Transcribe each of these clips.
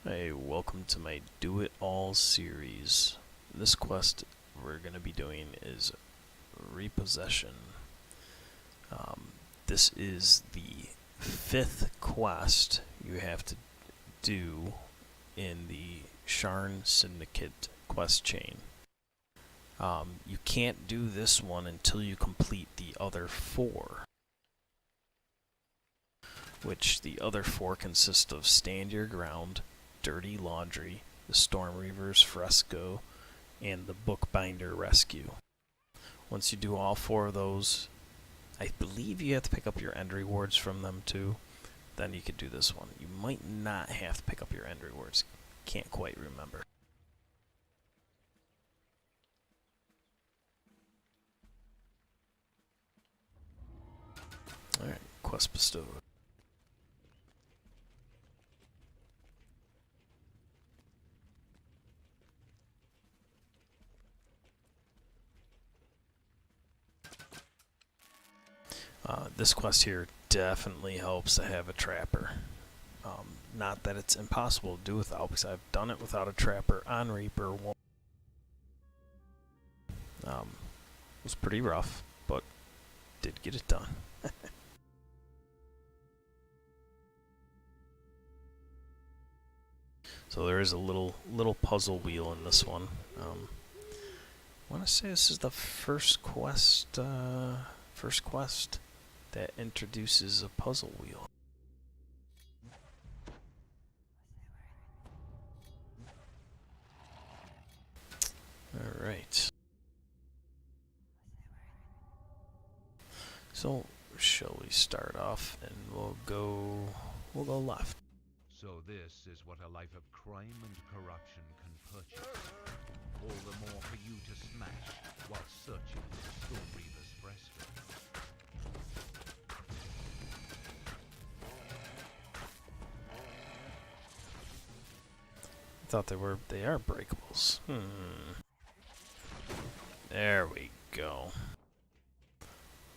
Hey, welcome to my Do It All series. This quest we're going to be doing is Repossession. This is the fifth quest you have to do in the Sharn Syndicate quest chain. You can't do this one until you complete the other four, which the other four consist of Stand Your Ground, Dirty Laundry, the Storm Reaver's Fresco, and the Bookbinder Rescue. Once you do all four of those, I believe you have to pick up your end rewards from them too. Then you could do this one. You might not have to pick up your end rewards. Can't quite remember. Alright, quest bestowed. This quest here definitely helps to have a trapper. Not that it's impossible to do without, because I've done it without a trapper on Reaper. It was pretty rough, but did get it done. So there is a little puzzle wheel in this one. I want to say this is the first quest that introduces a puzzle wheel. Alright. So, shall we start off and we'll go left. So this is what a life of crime and corruption can purchase. All the more for you to smash while searching for Storm Reaver's Fresco. I thought they are breakables. There we go.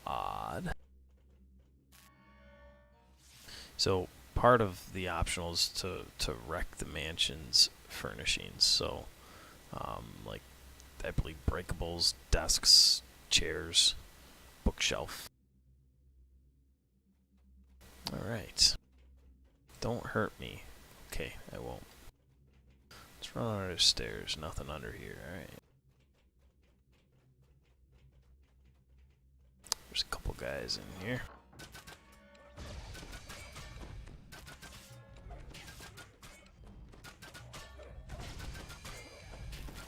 Odd. So part of the optional is to wreck the mansion's furnishings. So like I believe breakables, desks, chairs, bookshelf. Alright. Don't hurt me. Okay, I won't. Let's run under the stairs. Nothing under here. Alright. There's a couple guys in here.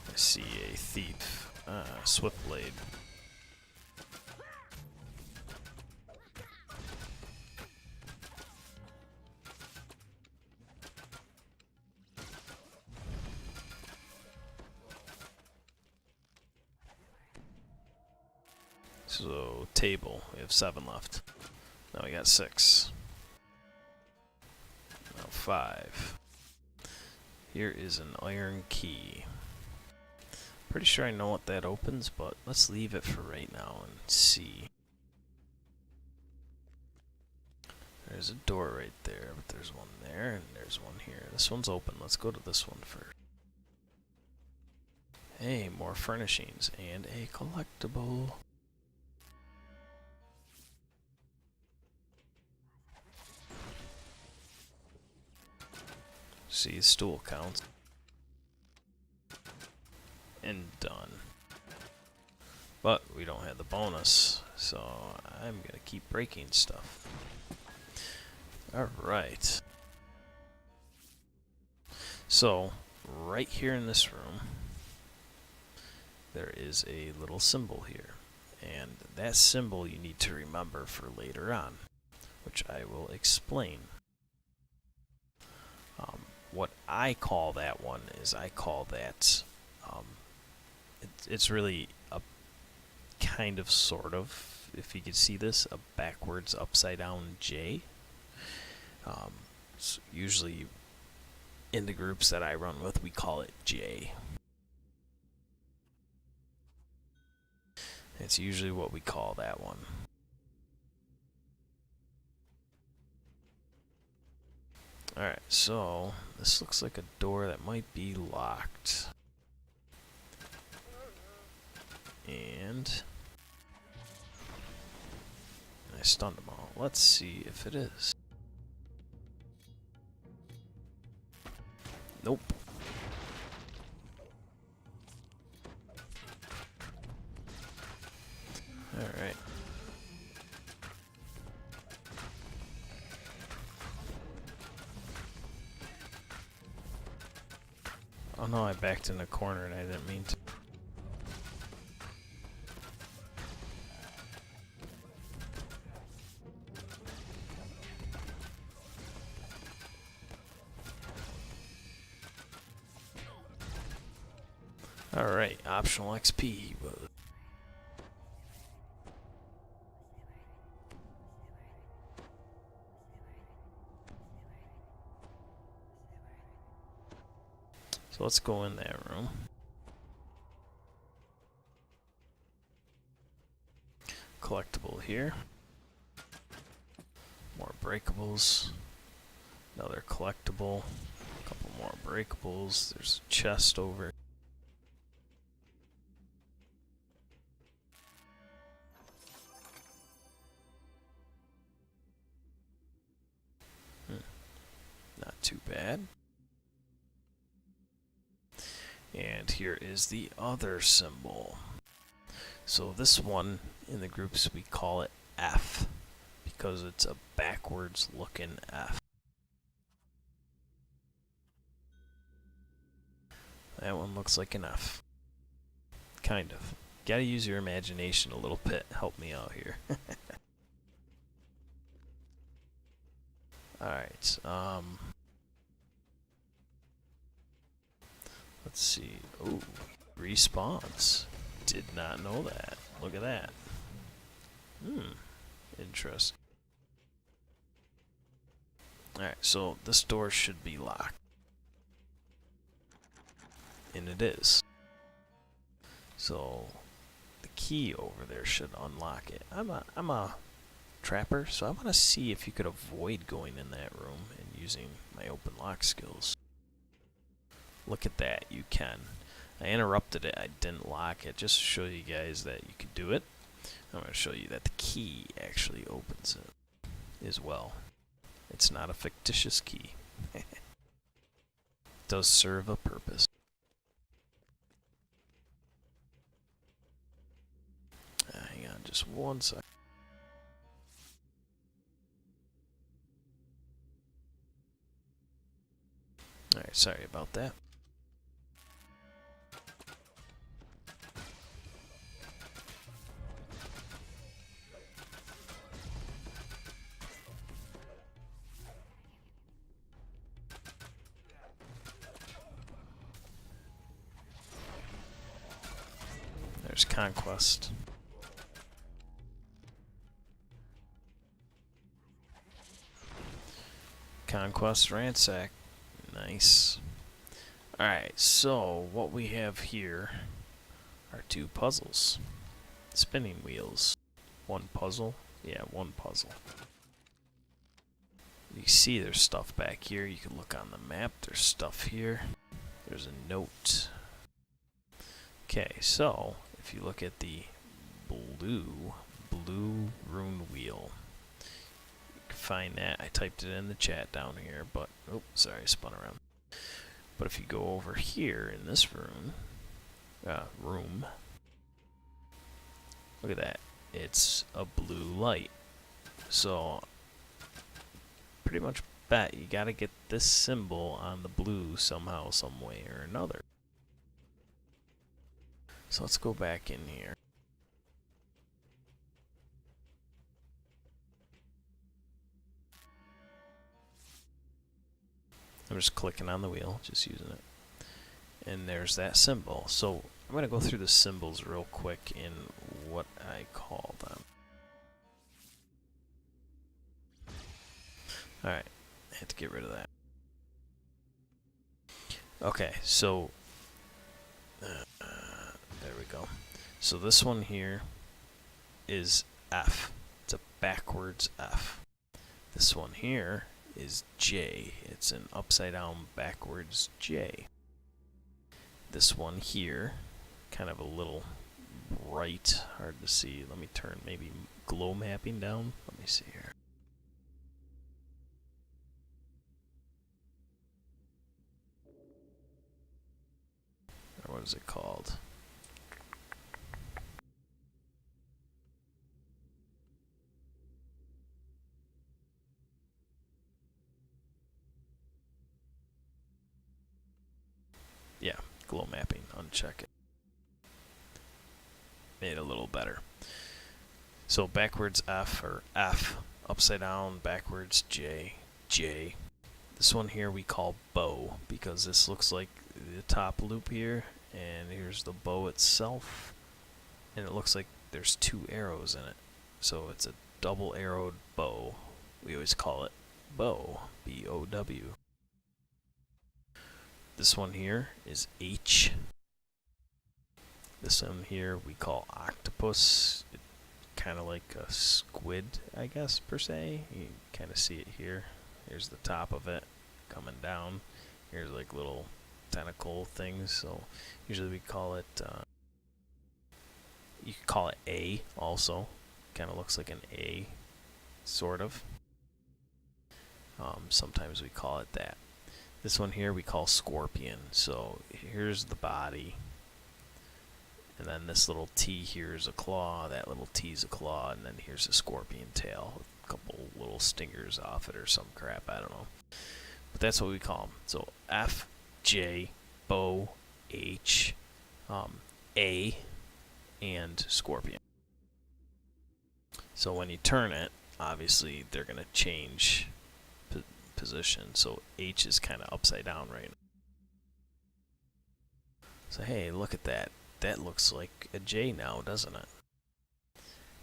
I see a thief. Swiftblade. So, table. We have 7 left. Now we got 6. Now 5. Here is an iron key. Pretty sure I know what that opens, but let's leave it for right now and see. There's a door right there, but there's one there, and there's one here. This one's open. Let's go to this one first. Hey, more furnishings and a collectible. See, stool counts. And done. But we don't have the bonus, so I'm gonna keep breaking stuff. Alright. So, right here in this room, there is a little symbol here. And that symbol you need to remember for later on, which I will explain. What I call that one is I call that, it's really a kind of, sort of, if you could see this, a backwards upside down J. So usually in the groups that I run with, we call it J. It's usually what we call that one. Alright, so this looks like a door that might be locked. And I stunned them all. Let's see if it is. Nope. Alright. Oh no, I backed in the corner and I didn't mean to. Alright, optional XP. So let's go in that room. Collectible here. More breakables. Another collectible. A couple more breakables. There's a chest over. Not too bad. And here is the other symbol. So this one in the groups we call it F because it's a backwards looking F. That one looks like an F. Kind of. Gotta use your imagination a little bit. Help me out here. Alright, let's see. Oh, respawns. Did not know that. Look at that. Interesting. Alright, so this door should be locked. And it is. So the key over there should unlock it. I'm a trapper, so I want to see if you could avoid going in that room and using my open lock skills. Look at that, you can. I interrupted it, I didn't lock it, just to show you guys that you could do it. I'm going to show you that the key actually opens it as well. It's not a fictitious key. It does serve a purpose. Hang on just one sec. Alright, sorry about that. There's Conquest. Conquest Ransack. Nice. Alright, so what we have here are two puzzles. Spinning wheels. One puzzle. Yeah, one puzzle. You see there's stuff back here. You can look on the map. There's stuff here. There's a note. Okay, so if you look at the blue rune wheel, you can find that. I typed it in the chat down here, but oh, sorry, I spun around. But if you go over here in this room, look at that. It's a blue light. So pretty much bet you gotta get this symbol on the blue somehow, some way or another. So let's go back in here. I'm just clicking on the wheel, just using it. And there's that symbol. So I'm going to go through the symbols real quick in what I call them. Alright, I had to get rid of that. Okay, so there we go. So this one here is F. It's a backwards F. This one here is J. It's an upside down backwards J. This one here, kind of a little bright, hard to see. Let me turn maybe glow mapping down. Let me see here. Or what is it called? Yeah, glow mapping. Uncheck it. Made it a little better. So backwards F, or F, upside down, backwards J, J. This one here we call bow, because this looks like the top loop here, and here's the bow itself, and it looks like there's 2 arrows in it. So it's a double arrowed bow. We always call it bow, B-O-W. This one here is H. This one here we call octopus. Kind of like a squid, I guess, per se. You kind of see it here. Here's the top of it coming down. Here's like little tentacle things. So usually we call it, you could call it A also. Kind of looks like an A, sort of. Sometimes we call it that. This one here we call scorpion. So here's the body. And then this little T here is a claw, that little T is a claw, and then here's a scorpion tail with a couple little stingers off it or some crap, I don't know. But that's what we call them. So F, J, bow, H, A, and scorpion. So when you turn it, obviously they're going to change position. So H is kind of upside down right now. So hey, look at that. That looks like a J now, doesn't it?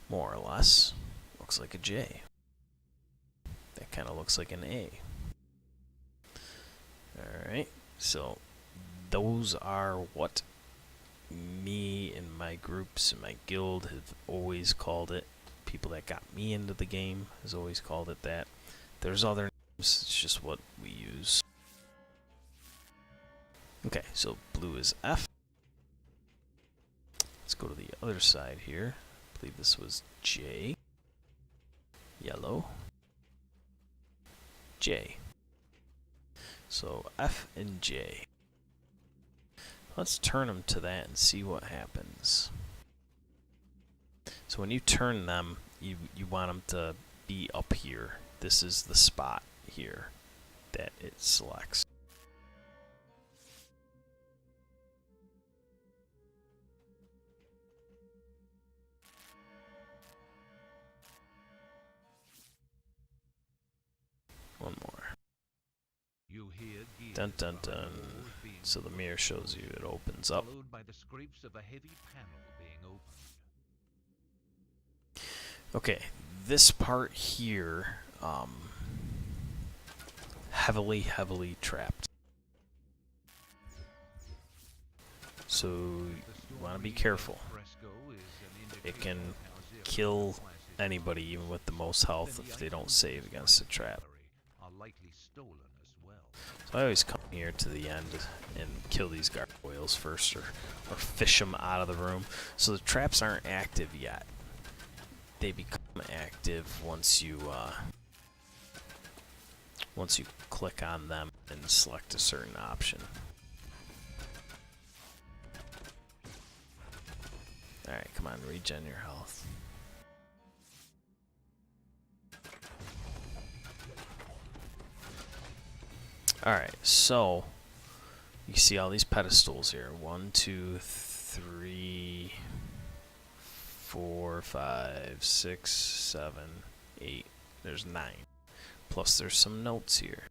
More or less. Looks like a J. That kind of looks like an A. Alright, so those are what me and my groups and my guild have always called it. People that got me into the game has always called it that. There's other names, it's just what we use. Okay, so blue is F. Let's go to the other side here. I believe this was J. Yellow. J. So F and J. Let's turn them to that and see what happens. So when you turn them, you want them to be up here. This is the spot here that it selects. One more. You hear gears Dun dun on the dun. walls being So the mirror shows you it opens up. followed by the scrapes of a heavy panel being opened. Okay, this part here, heavily trapped. So you want to be careful. It can kill anybody, even with the most health, if they don't save against the trap. So I always come here to the end and kill these gargoyles first, or fish them out of the room. So the traps aren't active yet. They become active once you click on them and select a certain option. Alright, come on, regen your health. Alright, so you see all these pedestals here. 1, 2, 3, 4, 5, 6, 7, 8. There's 9. Plus there's some notes here.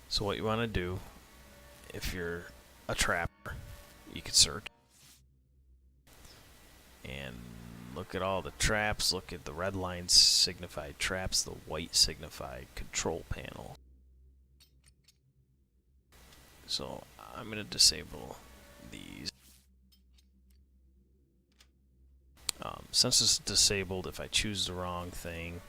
So what you want to do, if you're a trapper, you could search and look at all the traps. Look at the red lines signify traps, the white signify control panel. So I'm going to disable these. since it's disabled, if I choose the wrong thing,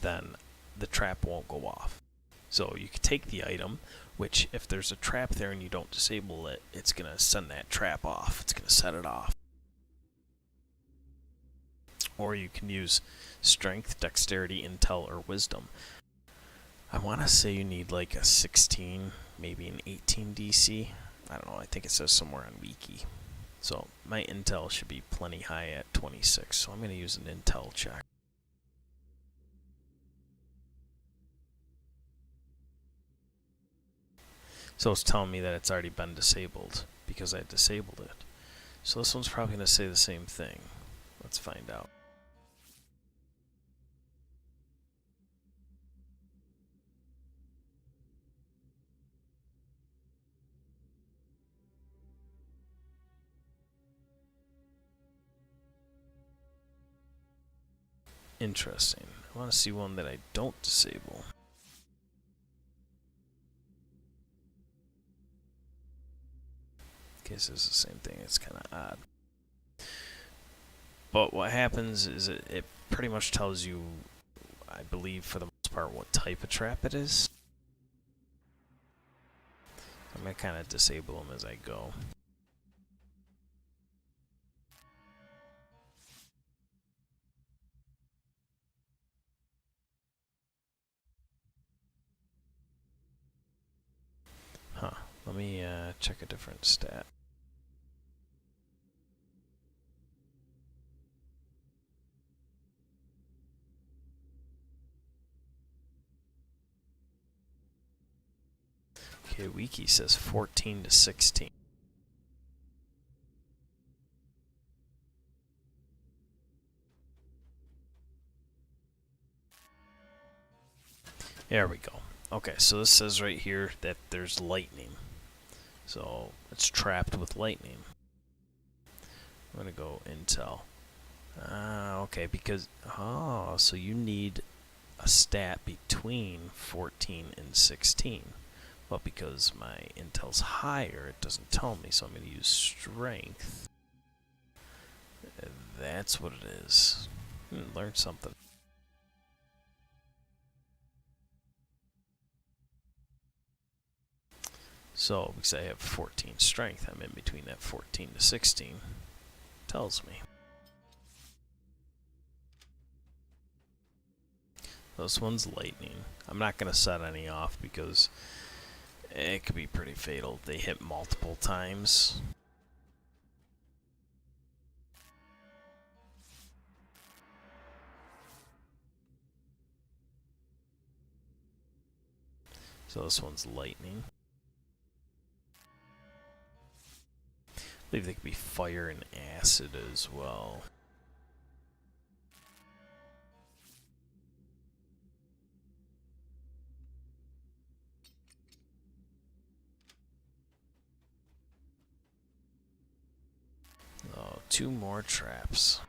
then the trap won't go off. So you can take the item, which if there's a trap there and you don't disable it, it's going to send that trap off. It's going to set it off. Or you can use strength, dexterity, intel, or wisdom. I want to say you need like a 16, maybe an 18 DC. I don't know, I think it says somewhere on Wiki. So my intel should be plenty high at 26, so I'm going to use an intel check. So it's telling me that it's already been disabled because I disabled it. So this one's probably going to say the same thing. Let's find out. Interesting. I want to see one that I don't disable. Okay, so it's the same thing. It's kind of odd. But what happens is it pretty much tells you, I believe for the most part, what type of trap it is. I'm going to kind of disable them as I go. Huh. Let me check a different stat. Okay, Wiki says 14 to 16. There we go. Okay, so this says right here that there's lightning. So it's trapped with lightning. I'm going to go intel. Okay, because... Oh, so you need a stat between 14 and 16. But because my intel's higher, it doesn't tell me, so I'm going to use strength. That's what it is. Learn something. So, because I have 14 strength, I'm in between that 14 to 16. Tells me. This one's lightning. I'm not going to set any off because it could be pretty fatal if they hit multiple times. So this one's lightning. I believe they could be fire and acid as well. Oh, 2 more traps.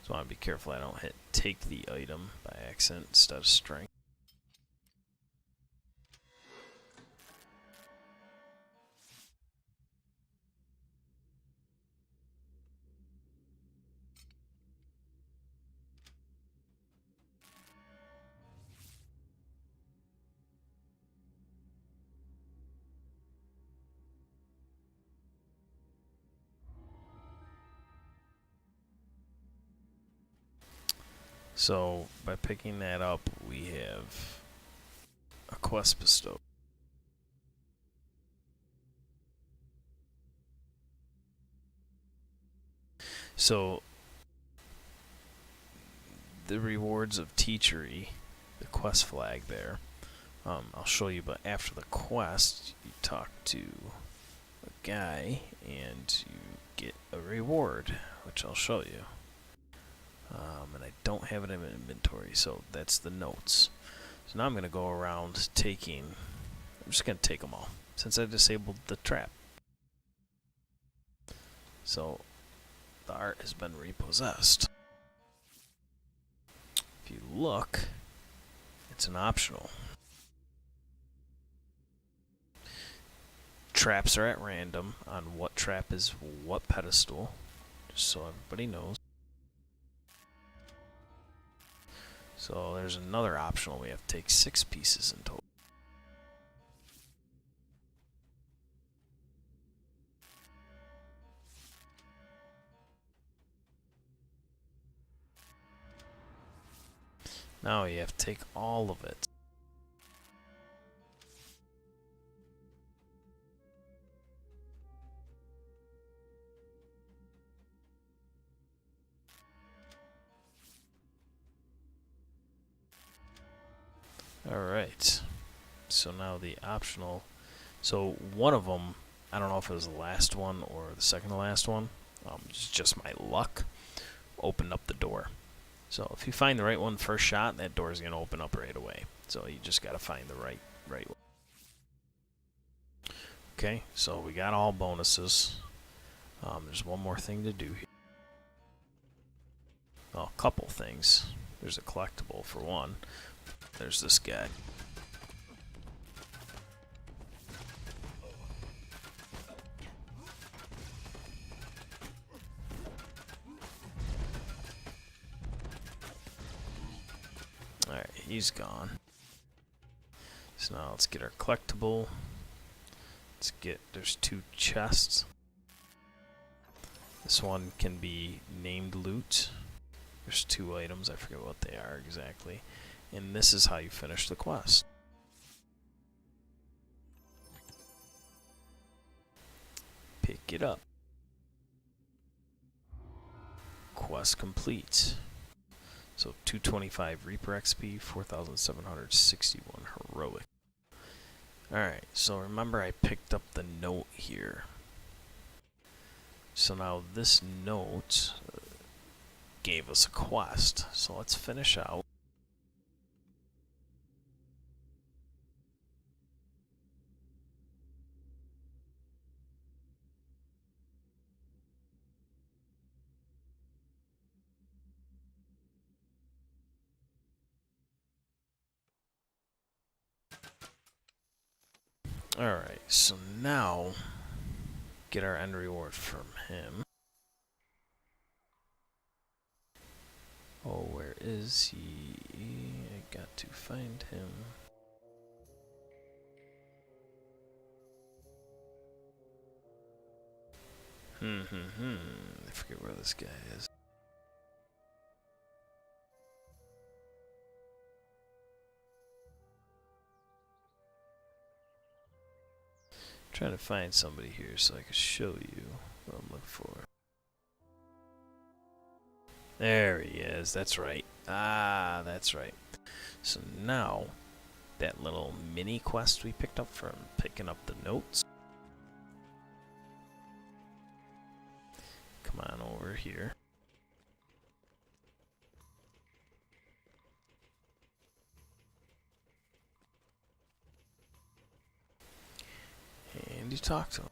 So I want to be careful I don't take the item by accident instead of strength. So by picking that up, we have a quest bestowed. So the rewards of teachery, the quest flag there, I'll show you, but after the quest, you talk to a guy and you get a reward, which I'll show you. And I don't have it in my inventory, so that's the notes. So now I'm going to go around taking, I'm just going to take them all, since I disabled the trap. So the art has been repossessed. If you look, it's an optional. traps are at random on what trap is what pedestal, just so everybody knows. So there's another optional. We have to take 6 pieces in total. Now you have to take all of it. Alright, so now the optional, so one of them, I don't know if it was the last one or the second to last one, just my luck, opened up the door. So if you find the right one first shot, that door is going to open up right away. So you just got to find the right one. Okay, so we got all bonuses. There's one more thing to do here. Well, a couple things. There's a collectible for one. There's this guy. Alright, he's gone. So now let's get our collectible. There's 2 chests. This one can be named loot. There's 2 items, I forget what they are exactly. And this is how you finish the quest. Pick it up. Quest complete. So 225 Reaper XP, 4,761 Heroic. Alright, so remember I picked up the note here. So now this note gave us a quest. So let's finish out. Alright, so now get our end reward from him. Oh, where is he? I got to find him. I forget where this guy is. Trying to find somebody here so I can show you what I'm looking for. There he is, that's right. Ah, that's right. So now, that little mini quest we picked up from picking up the notes. Come on over here. And you talk to him.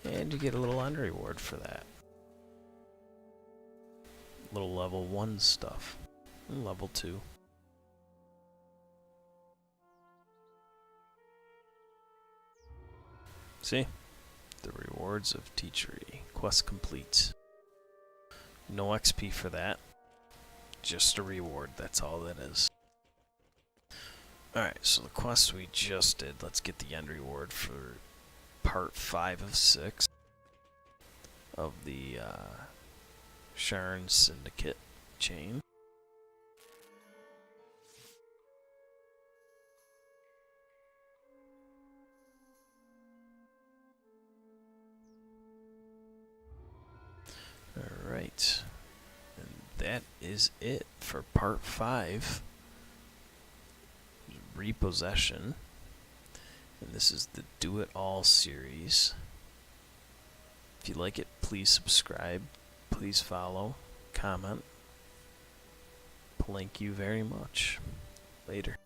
And you get a little end reward for that. Little level 1 stuff. And level 2. See? The rewards of Teachery. Quest complete. No XP for that. Just a reward, that's all that is. Alright, so the quest we just did, let's get the end reward for part 5 of 6 of the Sharn Syndicate chain. Alright, and that is it for part 5. Repossession. And this is the Do It All series. If you like it, please subscribe, please follow, comment. Thank you very much. Later.